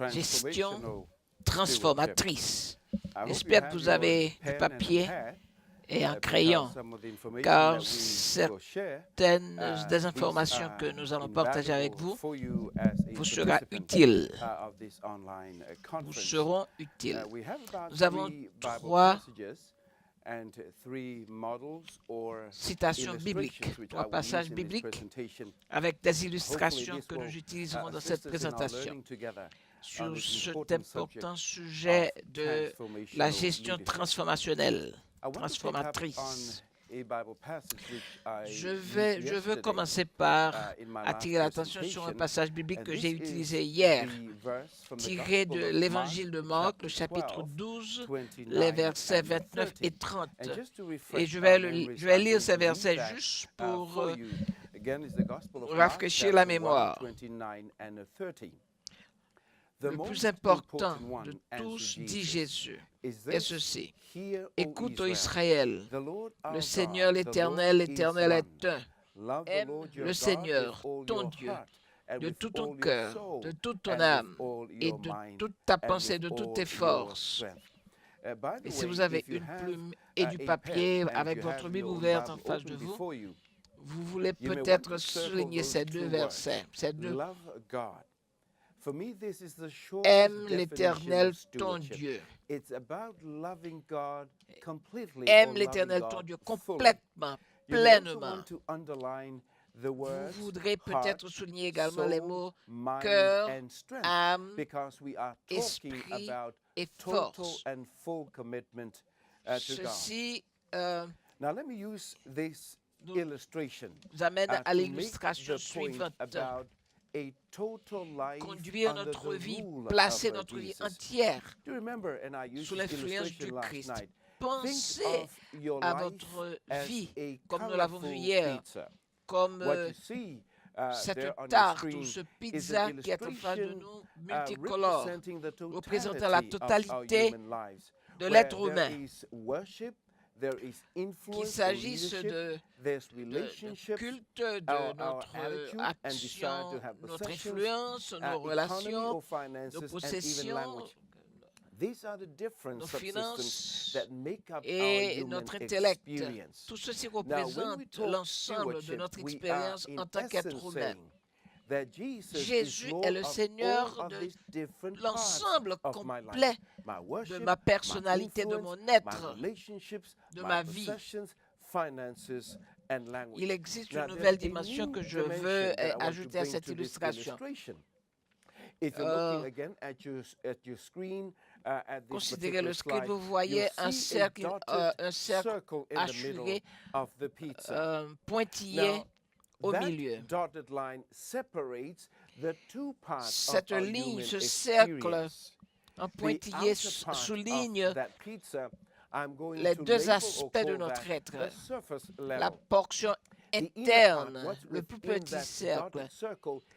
gestion transformatrice. J'espère que vous avez du papier et un crayon, car certaines des informations que nous allons partager avec vous vous seront utiles. Vous seront utiles. Nous avons 3 citations bibliques, 3 passages bibliques avec des illustrations que nous utiliserons dans cette présentation sur cet important sujet de la gestion transformationnelle, transformatrice. Je veux commencer par attirer l'attention sur un passage biblique que j'ai utilisé hier, tiré de l'évangile de Marc, le chapitre 12, les versets 29 et 30. Et je vais lire ces versets juste pour rafraîchir la mémoire. Le plus important de tous, dit Jésus, est ceci. Écoute, ô Israël, le Seigneur l'Éternel, l'Éternel est un. Aime le Seigneur, ton Dieu, de tout ton cœur, de toute ton âme et de toute ta pensée, de toutes tes forces. Et si vous avez une plume et du papier avec votre Bible ouverte en face de vous, vous voulez peut-être souligner ces 2 versets, ces 2. Aime l'Éternel ton Dieu. Aime l'Éternel ton Dieu complètement, pleinement. Vous voudrez peut-être souligner également les mots cœur, âme, esprit et force. Ceci nous amène à l'illustration suivante. Conduire notre vie, placer notre vie entière sous l'influence du Christ. Pensez à votre vie, comme nous l'avons vu hier, comme cette tarte ou ce pizza qui est en face de nous, multicolore, représentant la totalité de l'être humain. Qu'il s'agisse de culte, de notre action, notre influence, nos relations, nos possessions, nos finances et notre intellect. Tout ceci représente l'ensemble de notre expérience en tant qu'être humain. Jésus est le Seigneur de l'ensemble complet de ma personnalité, de mon être, de ma vie. Il existe une nouvelle dimension que je veux ajouter à cette illustration. Considérez le screen, vous voyez un cercle haché, pointillé au milieu. Cette ligne, ce cercle en pointillé souligne les 2 aspects de notre être. La portion interne, le plus petit cercle,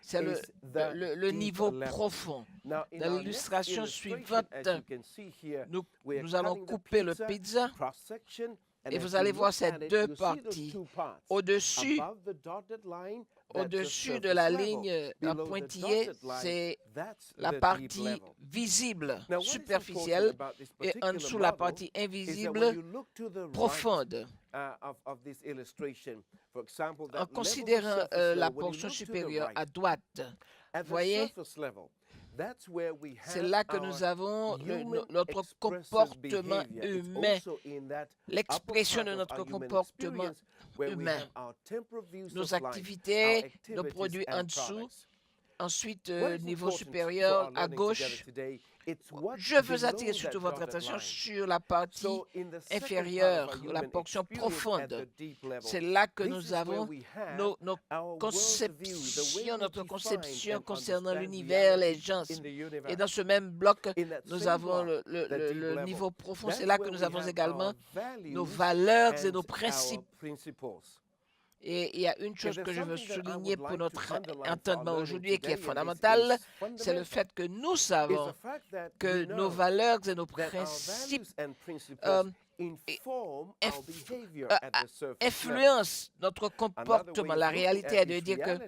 c'est le niveau profond. Dans l'illustration suivante, nous allons couper le pizza et vous allez voir ces 2 parties. Au-dessus de la ligne en pointillé, c'est la partie visible, superficielle, et en dessous la partie invisible, profonde. En considérant la portion supérieure à droite, vous voyez, c'est là que nous avons notre comportement humain, l'expression de notre comportement humain, nos activités, nos produits en dessous. Ensuite, niveau supérieur à gauche, je veux attirer surtout votre attention sur la partie inférieure, la portion profonde. C'est là que nous avons notre conception concernant l'univers, les gens. Et dans ce même bloc, nous avons le niveau profond. C'est là que nous avons également nos valeurs et nos principes. Et il y a une chose que je veux souligner pour notre entendement aujourd'hui et qui est fondamentale, c'est le fait que nous savons que nos valeurs et nos principes influence notre comportement. La réalité est de dire que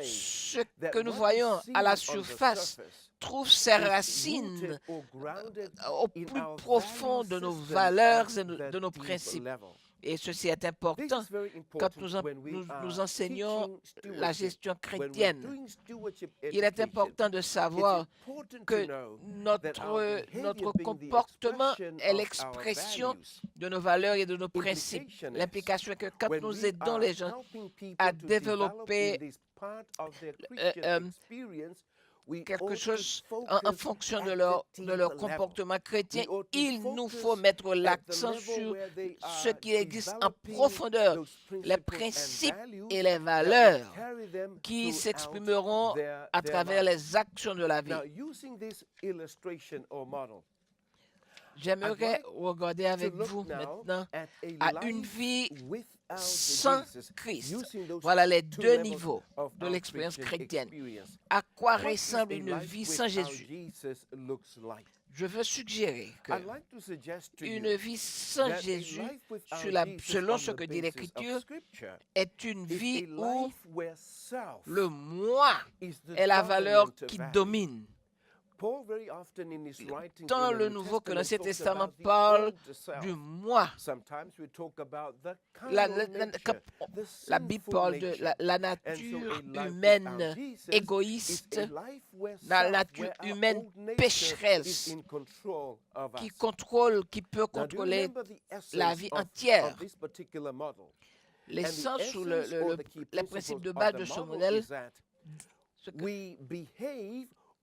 ce que nous voyons à la surface trouve ses racines au plus profond de nos valeurs et de nos principes. Et ceci est important quand nous enseignons la gestion chrétienne. Il est important de savoir que notre comportement est l'expression de nos valeurs et de nos principes. L'implication est que quand nous aidons les gens à développer quelque chose en fonction de leur comportement chrétien, il nous faut mettre l'accent sur ce qui existe en profondeur, les principes et les valeurs qui s'exprimeront à travers les actions de la vie. J'aimerais regarder avec vous maintenant à une vie sans Christ. Voilà les deux niveaux de l'expérience chrétienne. À quoi ressemble une vie sans Jésus? Je veux suggérer qu'une vie sans Jésus, selon ce que dit l'Écriture, est une vie où le moi est la valeur qui domine. Tant le Nouveau que l'Ancien Testament parle du moi. La Bible parle de la nature humaine égoïste, la nature humaine pécheresse qui peut contrôler la vie entière. L'essence ou les principes de base de ce modèle,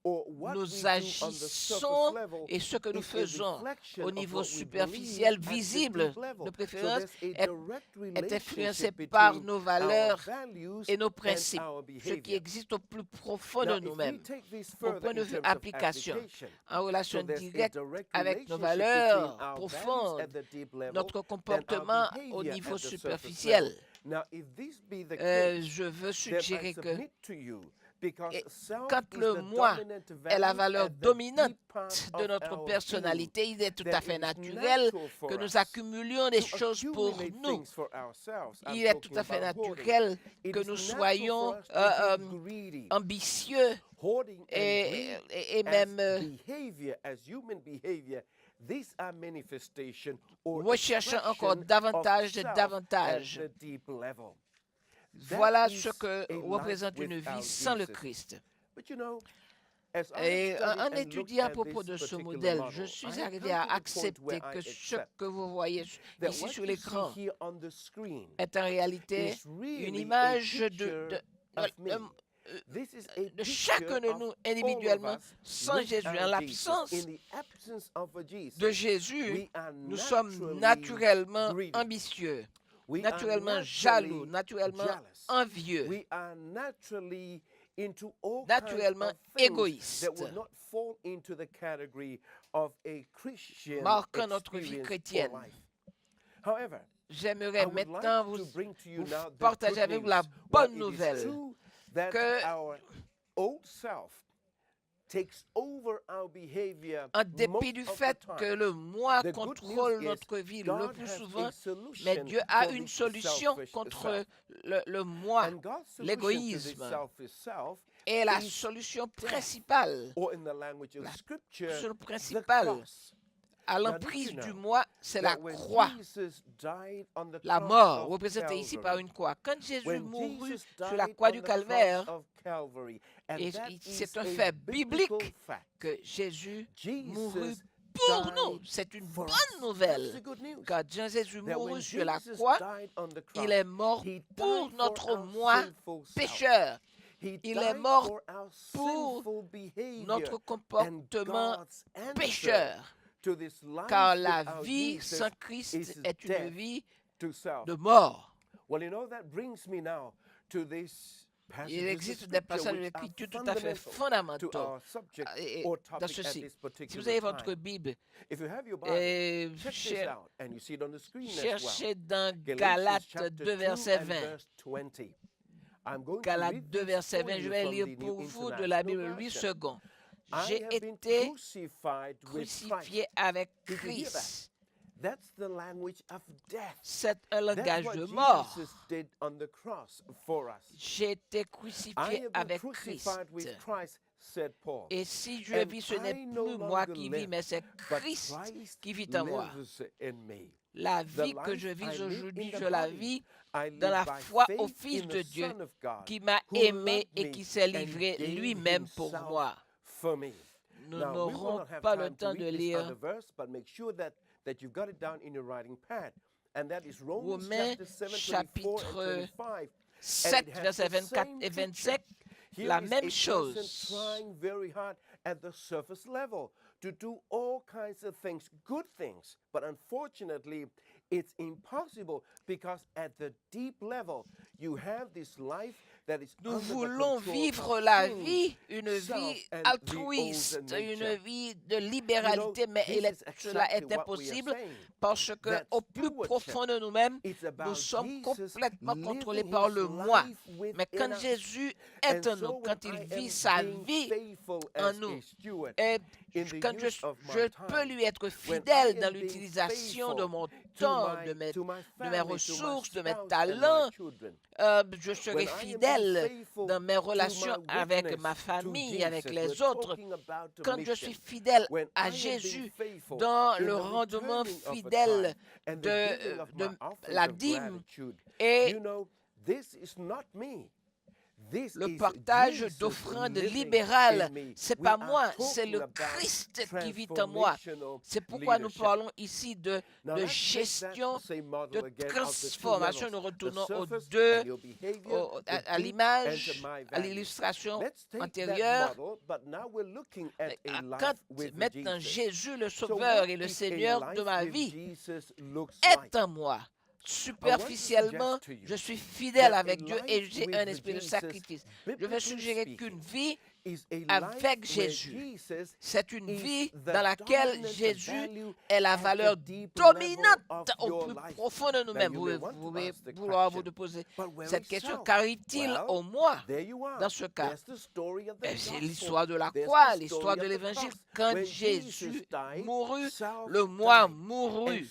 nous agissons et ce que nous faisons au niveau superficiel, visible, de préférence, est influencé par nos valeurs et nos principes, ce qui existe au plus profond de nous-mêmes. Au point de vue application, en relation directe avec nos valeurs profondes, notre comportement au niveau superficiel. Je veux suggérer que quand le moi est la valeur dominante de notre personnalité, il est tout à fait naturel que nous accumulions des choses pour nous. Il est tout à fait naturel que nous soyons ambitieux et même recherchant encore davantage et davantage. Voilà ce que représente une vie sans le Christ. Et en étudiant à propos de ce modèle, je suis arrivé à accepter que ce que vous voyez ici sur l'écran est en réalité une image de chacun de nous individuellement. Sans Jésus, en l'absence de Jésus, nous sommes naturellement ambitieux, naturellement jaloux, naturellement envieux, naturellement égoïste, marquant notre vie chrétienne. J'aimerais maintenant vous partager avec vous la bonne nouvelle que en dépit du fait que le moi contrôle notre vie le plus souvent, mais Dieu a une solution contre le moi, l'égoïsme. Et la solution principale, à l'emprise du moi, c'est la croix. La mort, représentée ici par une croix. Quand Jésus mourut sur la croix du Calvaire, et c'est un fait biblique que Jésus mourut pour nous. C'est une bonne nouvelle. Quand Jésus mourut sur la croix, il est mort pour notre moi pécheur. Il est mort pour notre comportement pécheur. Car la vie sans Christ est une vie de mort. Il existe des passages de l'Écriture tout à fait fondamentaux dans ceci. Si vous avez votre Bible, cherchez dans Galates 2, verset 20. Galates 2, verset 20, je vais lire pour vous de la Bible 8 secondes. J'ai été crucifié avec Christ. C'est un langage de mort. J'ai été crucifié avec Christ. Et si je vis, ce n'est plus moi qui vis, mais c'est Christ qui vit en moi. La vie que je vis aujourd'hui, je la vis dans la foi au Fils de Dieu qui m'a aimé et qui s'est livré lui-même pour moi. Nous n'aurons pas le temps de lire Romains chapitre 7, versets 24 et 25, la même chose. To do all kinds of things, good things, but unfortunately, it's impossible because at the deep level, you have this life that is Nous voulons vivre la vie, une vie altruiste, une vie de libéralité, mais cela est impossible parce qu'au plus profond de nous-mêmes, nous sommes complètement contrôlés par le moi. Mais quand Jésus est en nous, quand il vit sa vie en nous, et quand je peux lui être fidèle dans l'utilisation de mon temps, de mes ressources, de mes talents, je serai fidèle dans mes relations avec ma famille, avec les autres. Quand je suis fidèle à Jésus, dans le rendement fidèle de la dîme et le partage d'offrandes libérales, c'est pas moi, c'est le Christ qui vit en moi. C'est pourquoi nous parlons ici de gestion, de transformation. Nous retournons à l'image, à l'illustration antérieure. Quand maintenant Jésus, le Sauveur et le Seigneur de ma vie, est en moi, superficiellement, je suis fidèle avec Dieu et j'ai un esprit de sacrifice. Je vais suggérer qu'une vie avec Jésus, c'est une vie dans laquelle Jésus est la valeur dominante au plus profond de nous-mêmes. Vous pouvez vouloir vous poser cette question, qu'arrive-t-il au moi dans ce cas? C'est l'histoire de la croix, l'histoire de l'Évangile. Quand Jésus mourut, le moi mourut.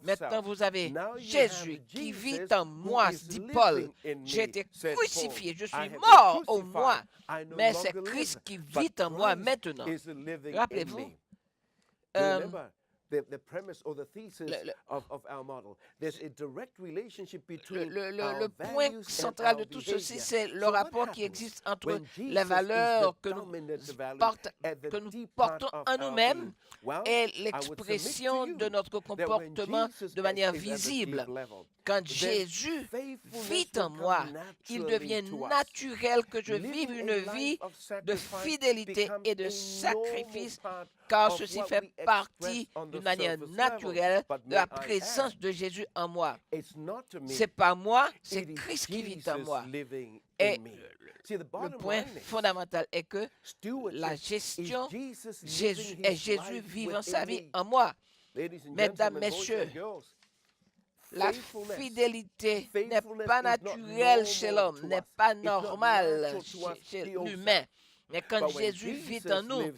Maintenant, vous avez Jésus qui vit en moi, dit Paul. J'ai été crucifié, je suis mort au moi. Mais c'est Christ qui vit en moi maintenant. Rappelez-vous, le point central de tout ceci, c'est le rapport qui existe entre les valeurs que nous portons en nous-mêmes et l'expression de notre comportement de manière visible. Quand Jésus vit en moi, il devient naturel que je vive une vie de fidélité et de sacrifice, car ceci fait partie d'une manière naturelle de la présence de Jésus en moi. C'est pas moi, c'est Christ qui vit en moi. Et le point fondamental est que la gestion, Jésus vivant sa vie en moi. Mesdames, messieurs, la fidélité n'est pas naturelle chez l'homme, n'est pas normale chez l'humain. Mais quand Jésus vit en nous,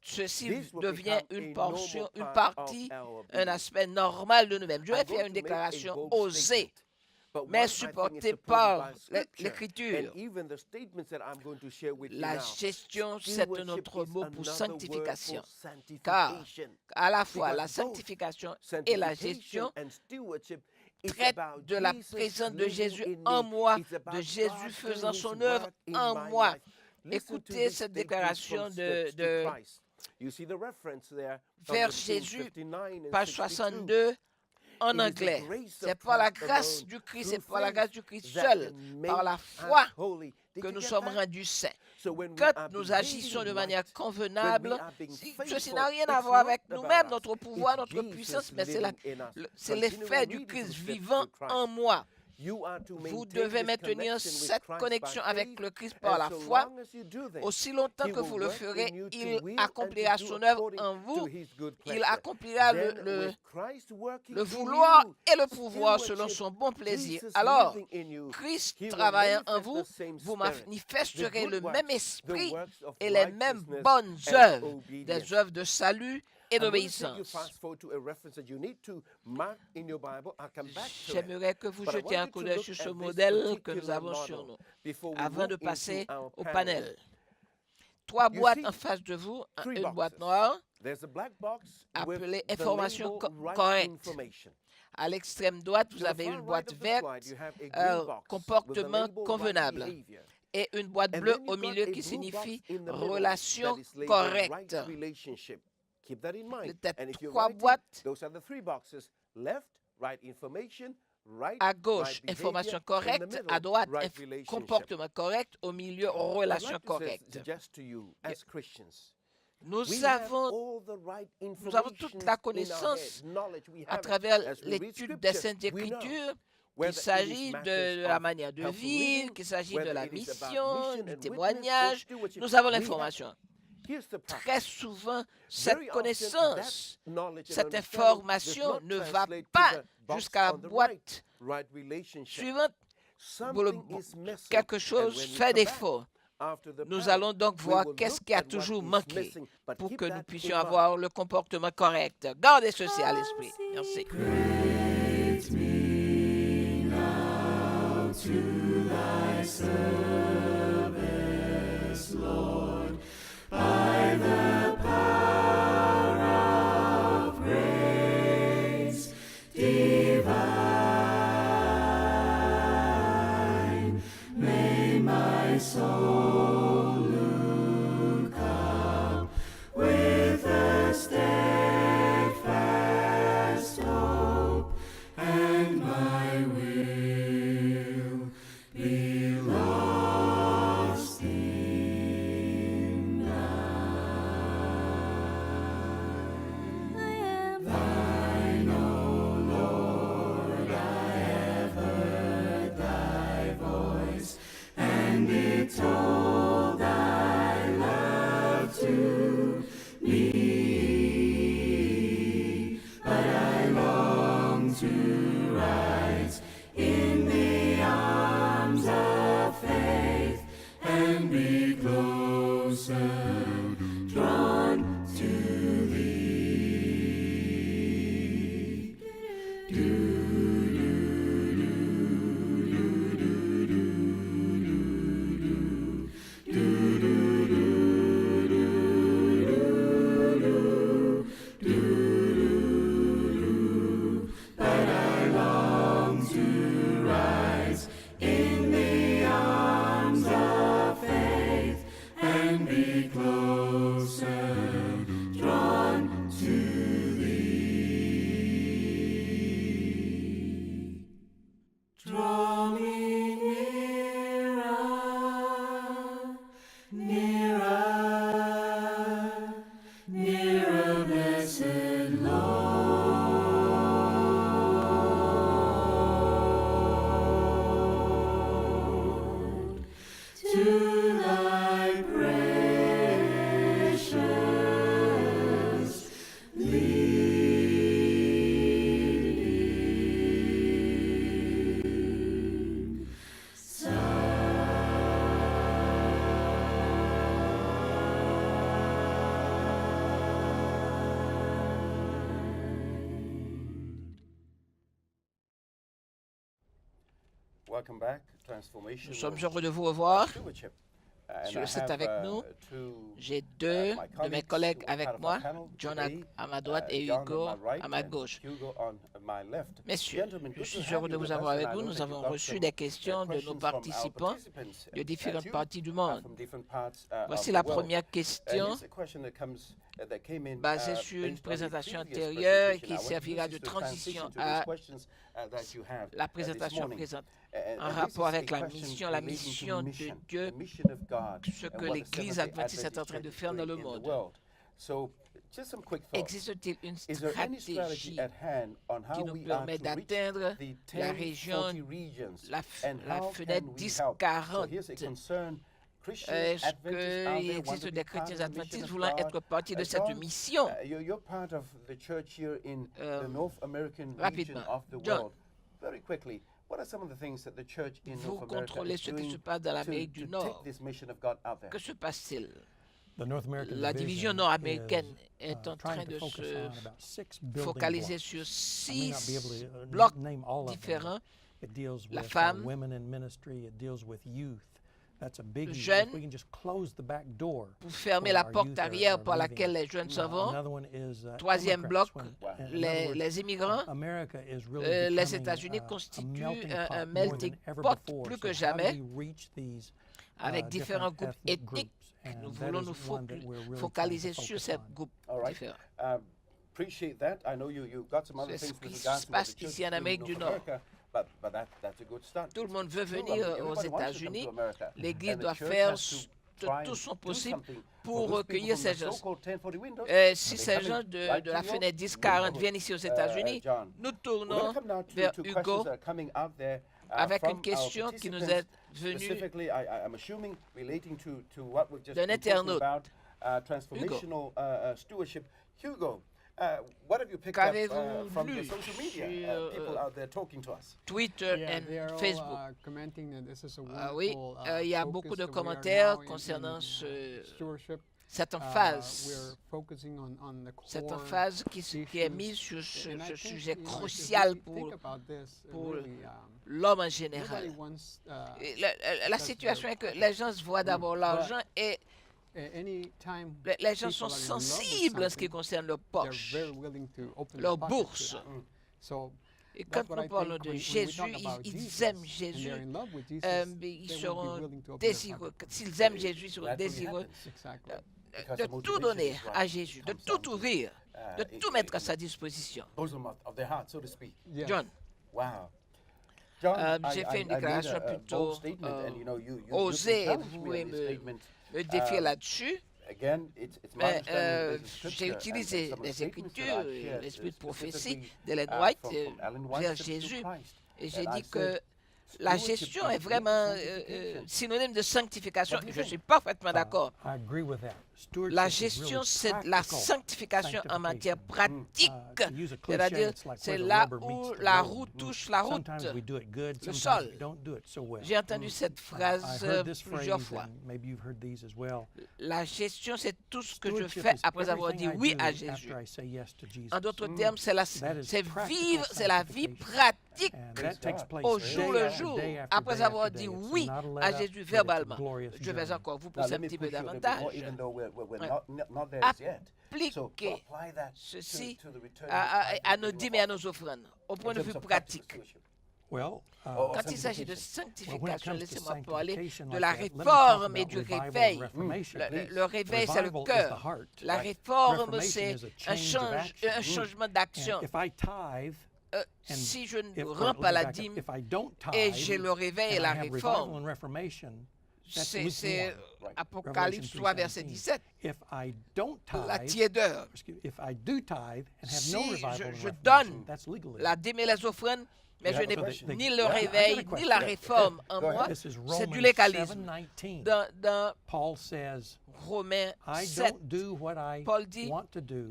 ceci devient une portion, une partie, un aspect normal de nous-mêmes. Je vais faire une déclaration osée, mais supportée par l'Écriture. La gestion, c'est un autre mot pour sanctification. Car à la fois la sanctification et la gestion traite de la présence de Jésus en moi, de Jésus faisant son œuvre en moi. Écoutez cette déclaration vers Jésus, page 62, en anglais. C'est par la grâce du Christ, c'est par la grâce du Christ seul, par la foi que nous sommes rendus saints. Quand nous agissons de manière convenable, ceci n'a rien à voir avec nous-mêmes, notre pouvoir, notre puissance, mais c'est l'effet du Christ vivant en moi. Vous devez maintenir cette connexion avec le Christ par la foi. Aussi longtemps que vous le ferez, il accomplira son œuvre en vous. Il accomplira le vouloir et le pouvoir selon son bon plaisir. Alors, Christ travaillant en vous, vous manifesterez le même esprit et les mêmes bonnes œuvres, des œuvres de salut et d'obéissance. J'aimerais que vous jetiez un coup d'œil sur ce modèle que nous avons sur nous avant de passer au panel. 3 boîtes en face de vous, une boîte noire appelée information correcte. À l'extrême droite, vous avez une boîte verte, comportement convenable, et une boîte bleue au milieu qui signifie relation correcte. Les 3 boîtes. À gauche, information correcte, à droite, comportement correct, au milieu, relation correcte. Nous avons toute la connaissance à travers l'étude des Saintes Écritures, qu'il s'agit de la manière de vivre, qu'il s'agit de la mission, du témoignage. Nous avons l'information. Très souvent, cette connaissance, cette information ne va pas jusqu'à la boîte suivante. Quelque chose fait défaut. Nous allons donc voir qu'est-ce qui a toujours manqué pour que nous puissions avoir le comportement correct. Gardez ceci à l'esprit. Merci. By the power of grace divine, may my soul look up with a steadfast hope, and my will be lost in told thy love to me, but I long to rise in the arms of faith and be closer drawn to thee. Nous sommes heureux de vous revoir sur le site avec nous. J'ai 2 de mes collègues avec moi, John à ma droite et Hugo à ma gauche. Messieurs, je suis heureux de vous avoir avec vous. Nous avons reçu des questions de nos participants de différentes parties du monde. Voici la première question basée sur une présentation antérieure qui servira de transition à la présentation présente en rapport avec la mission de Dieu, ce que l'Église adventiste est en train de faire dans le monde. Existe-t-il une stratégie qui nous permet d'atteindre la région, la fenêtre 10-40? Est-ce qu'il existe des chrétiens adventistes voulant être partie de cette mission? Rapidement, John, vous contrôlez ce qui se passe dans l'Amérique du Nord. Que se passe-t-il? La division nord-américaine est en train de se focaliser sur 6 blocs différents. La femme, le jeune, pour fermer la porte arrière par laquelle les jeunes s'en vont. Troisième bloc, les immigrants. Les États-Unis constituent un melting pot plus que jamais avec différents groupes ethniques. Nous voulons nous focaliser sur ces groupes différents. C'est ce qui se passe ici en Amérique du Nord. Tout le monde veut venir aux États-Unis. L'Église doit faire de tout son possible pour recueillir ces gens. Si ces gens de la fenêtre 10-40 viennent ici aux États-Unis, nous tournons vers Hugo avec une question qui nous est venue d'un internaute. Hugo, qu'avez-vous lu sur Twitter et Facebook? Oui, il y a beaucoup de commentaires concernant cette emphase qui est mise sur ce sujet crucial pour l'homme en général. La situation est que les gens voient d'abord l'argent et les gens sont sensibles en ce qui concerne leur poche, leur bourse. Et quand nous parlons de Jésus, ils aiment Jésus, ils seront désireux. S'ils aiment Jésus, ils seront désireux de tout donner à Jésus, de tout ouvrir, de tout mettre à sa disposition. John. J'ai fait une déclaration plutôt osée, et vous pouvez me défier là-dessus. J'ai utilisé les Écritures, l'esprit de prophétie d'Ellen White vers Jésus, et j'ai dit que la gestion est vraiment synonyme de sanctification. Je suis parfaitement d'accord. La gestion, c'est la sanctification en matière pratique. C'est-à-dire, c'est là où la roue touche la route, le sol. J'ai entendu cette phrase plusieurs fois. La gestion, c'est tout ce que je fais après avoir dit oui à Jésus. En d'autres termes, c'est la vie pratique au jour le jour, après avoir dit oui à Jésus verbalement. Je vais encore vous pousser un petit peu davantage. Appliquer ceci à nos dîmes et à nos offrandes, au point de vue pratique. Quand il s'agit de sanctification, laissez-moi parler de la réforme et du réveil. Le réveil, c'est le cœur. La réforme, c'est un changement d'action. Si je ne rends pas la dîme et j'ai le réveil et la réforme, c'est Apocalypse 3, verset 17. La tiédeur. Si je donne la dîme et les offrandes, mais je n'ai ni le réveil, ni la réforme en moi, c'est du légalisme. Dans Romains 7, Paul dit,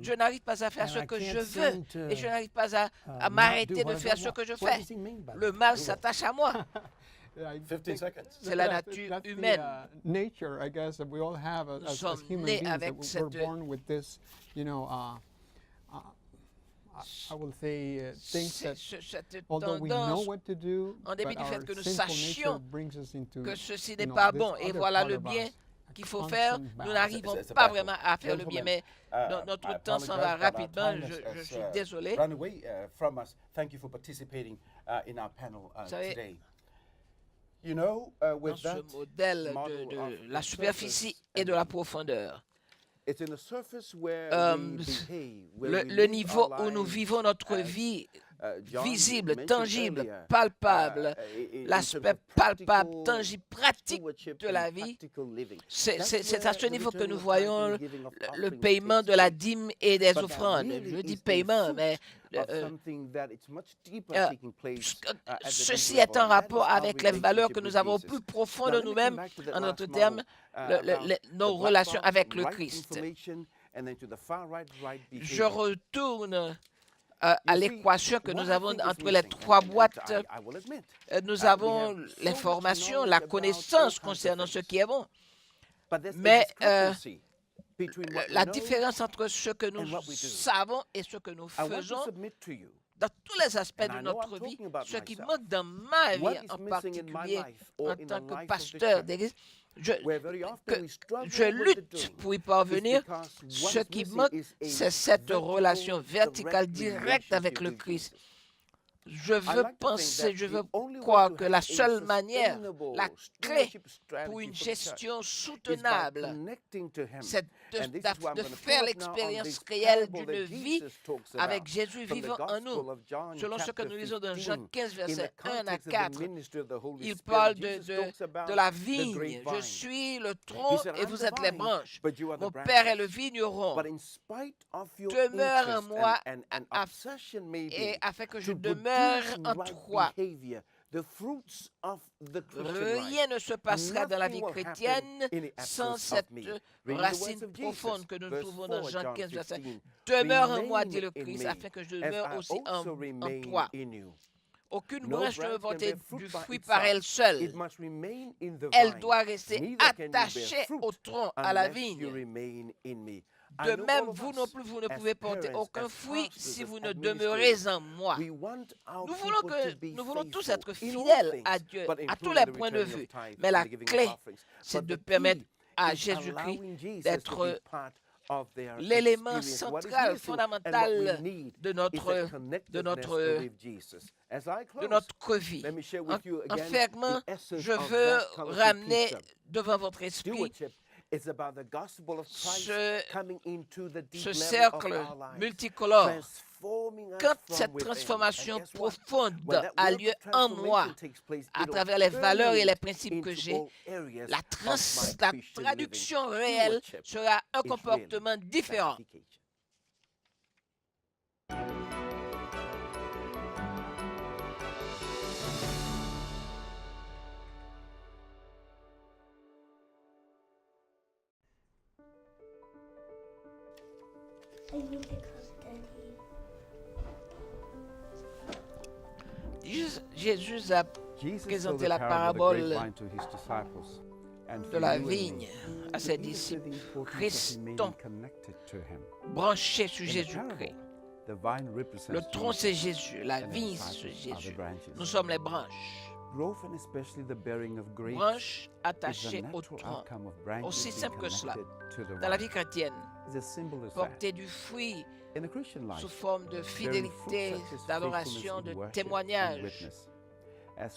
je n'arrive pas à faire ce que je veux et je n'arrive pas à m'arrêter de faire ce que je fais. Le mal s'attache à moi. C'est la nature humaine. Nous sommes nés avec cette... cette tendance, en dépit du fait que nous sachions que ceci n'est pas bon et voilà le bien qu'il faut faire, nous n'arrivons pas vraiment à faire le bien, mais notre temps s'en va rapidement, je suis désolé. Vous savez, dans ce modèle de la superficie et de la profondeur, le niveau où nous vivons notre vie visible, tangible, palpable, l'aspect palpable, tangible, pratique de la vie, c'est à ce niveau que nous voyons le paiement de la dîme et des offrandes. Je dis paiement, mais ceci est en rapport avec les valeurs que nous avons au plus profond de nous-mêmes, en d'autres termes, nos relations avec le Christ. Je retourne à l'équation que nous avons entre les trois boîtes. Nous avons l'information, la connaissance concernant ce qui est bon. Mais la différence entre ce que nous savons et ce que nous faisons dans tous les aspects de notre vie, ce qui manque dans ma vie en particulier en tant que pasteur d'église. Je lutte pour y parvenir. Ce qui manque, c'est cette relation verticale directe avec le Christ. Je veux penser, je veux croire que la seule manière, la clé pour une gestion soutenable, c'est de faire l'expérience réelle d'une vie avec Jésus vivant en nous. Selon ce que nous lisons dans Jean 15, versets 1 à 4, il parle de la vigne. Je suis le tronc et vous êtes les branches. Mon Père est le vigneron. Demeure en moi et afin que je demeure en toi. Rien ne se passera dans la vie chrétienne sans cette racine profonde que nous trouvons dans Jean 15, verset 1. Demeure en moi, dit le Christ, afin que je demeure aussi en toi. Aucune branche ne peut porter du fruit par elle seule. Elle doit rester attachée au tronc, à la vigne. De même, vous non plus, vous ne pouvez porter aucun fruit si vous ne demeurez en moi. Nous voulons tous être fidèles à Dieu, à tous les points de vue. Mais la clé, c'est de permettre à Jésus-Christ d'être l'élément central, fondamental de notre vie. En fermant, je veux ramener devant votre esprit ce cercle multicolore. Quand cette transformation profonde a lieu en moi, à travers les valeurs et les principes que j'ai, la traduction réelle sera un comportement différent. Jésus a présenté la parabole de la vigne à ses disciples. Restons branchés sur Jésus-Christ. Le tronc, c'est Jésus. La vigne, c'est Jésus. Nous sommes les branches. Branches attachées au tronc. Aussi simple que cela. Dans la vie chrétienne, porter du fruit sous forme de fidélité, d'adoration, de témoignage,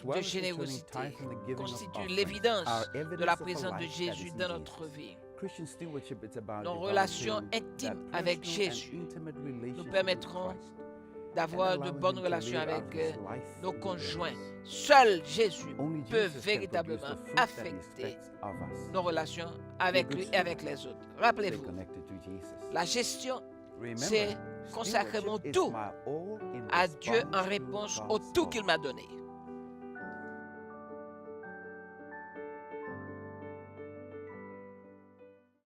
de générosité, constitue l'évidence de la présence de Jésus dans notre vie. Nos relations intimes avec Jésus nous permettront d'avoir de bonnes relations avec nos conjoints. Seul Jésus peut véritablement affecter nos relations avec lui et avec les autres. Rappelez-vous, la gestion, c'est consacrer mon tout à Dieu en réponse au tout qu'il m'a donné.